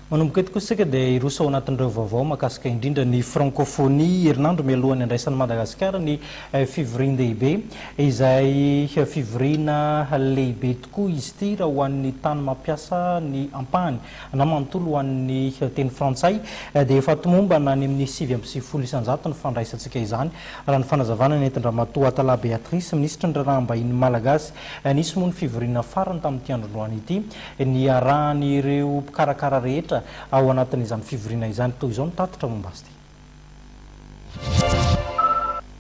Manomboka eto kosa sika dia iroso ao anatin'ireo vaovao mahakasika indrindra ny francophonie herinandro mialohan'ny andraisan'ny Madagasikara ny fivorian-dehibe izay fivoriana lehibe tokoa izy ity raha ho an'ny tany mampiasa ny ampahany na manontolo ho an'ny teny frantsay dia efa tomombana ny amin'ny 7.9 isanjato ny fandraisantsika izany raha ny fanazavana ny entin-dramatoa Atala Beatrice ministra ny raharaham-bahiny malagasy nisy moa ny fivoriana farany tamin'ity androany ity ny arahan'ireo mpikarakara rehetra ao anatin'izany fivoriana izany toy izao mitatitra momba azy ity.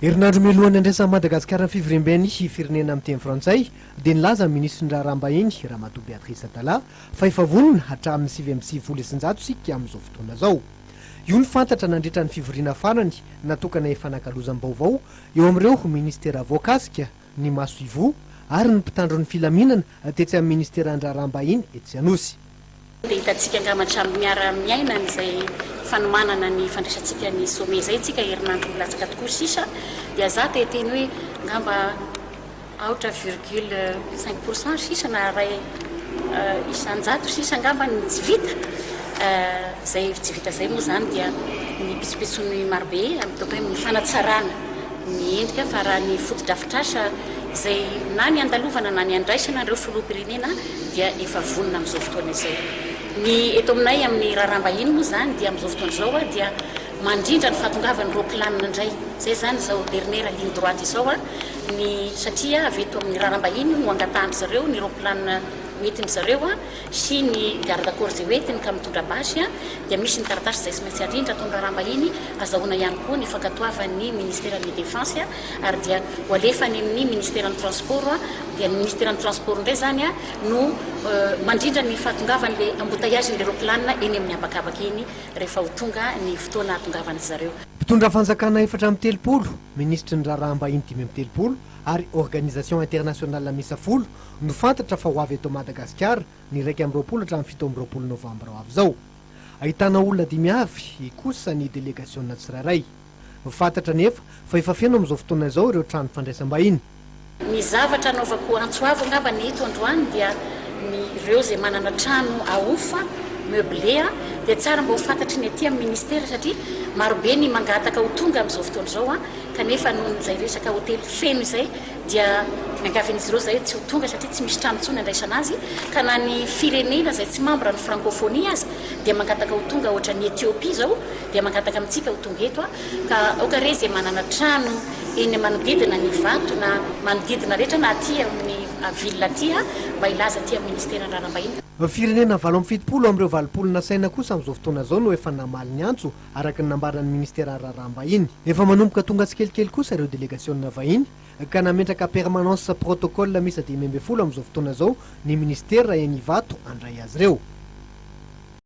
Herinandro mialohan'ny andraisan'ny Madagasikara fivoriam-beny firenena amin'ny teny frantsay dia nilaza ministra ny raharaham-bahiny Ramatoa Beatrice Atala fa efa vonona hatramin'ny 7.9 isanjato sika amin'izao fotoana zao. Io ny fantatra nandritra ny fivoriana farany natokana efa nakalozam-baovao eo amin'ireo ministera voakasika ny maso ivo ary ny mpitandro ny filaminana tetsy amin'ny ministera ny raharaham-bahiny etsy anosy. Dia hitantsika angamatra miara-miaina izay fanomanana ny fandraisantsika ny some zay tsika herinandro milatsaka tokoa sisa dia za teteny hoe ngamba 8,5% sisa na ray isanjato sisa ngamba ny tsy vita zay tsy vita zay moa zany dia ny pitsopitsony marobe amin'ny hoe mifanatsarana ny endrika fa raha ny fotodrafitrasa zay na ny andalovana na ny andraisana ireo filoham-pirenena dia efa vonona amin'izao fotoana izay. Ny eto aminay amin'ny raharaham-bahiny moa zany dia amin'izao fotoana izao dia mandrindra ny fahatongavany roplanina indray zay zany zao dernière ligne droite izao ny satria avy eto amin'ny raharaham-bahiny no angatahany zareo ny roplanina hoentiny zareo sy ny garde-corps zay hoentiny ka mitondra basy dia misy ny taratasy zay sy maintsy arindra atao raharaham-bahiny azahoana ihany koa ny fankatoavan'ny ministère ny défense ary dia ho alefany amin'ny ministère ny transport dia ny ministère ny transport indray zany no mandrindra ny fahatongavan'le embouteillage ny roplanina eny amin'ny abakabaka eny rehefa ho tonga ny fotoana hatongavany zareo. Mpitondra fanjakana 430 ministra ny raharaham-bahiny 530 ary organisation internationale misa folo no fantatra fa ho avy eto Madagasikara ny 1 hatramin'ny 7 novambra ho avy zao. Ahitana olona 5 avy kosa ny délégation tsirairay. Fantatra nefa fa efa feno amin'izao fotoana izao ireo trano fandraisam-bahiny. Ny zavatra anaovako antsoavo ngamba ny eto androany dia ny ireo zay manana trano ahofa meublé dia tsara mba ho fantatry ny aty amin'ny ministère satria marobe ny mangataka ho tonga amin'izao fotoana izao kanefa noho zay resaka hôtely feno izay dia miankavin'izy ireo zay tsy ho tonga satria tsy misy trano intsony andraisana azy ka na ny firenena zay tsy membre ny francophonie azy dia mangataka ho tonga ohatra ny Éthiopie zao dia mangataka amintsika ho tonga eto ka okare zay manana trano eny manodidina ny vato na manodidina rehetra na aty amin'ny ville aty mba ilaza aty amin'ny ministère ny raharaham-bahiny. Firenena 770 amin'ireo 20 nasaina kosa amin'izao fotoana izao no efa namaly ny antso araka ny nambaran'ny ministère raharaham-bahiny. Efa manomboka tonga tsikelikely kosa ireo délégation vahiny ka nametraka permanence protocole misy 10 amin'izao fotoana izao ny ministère eny Ivato andray azy ireo.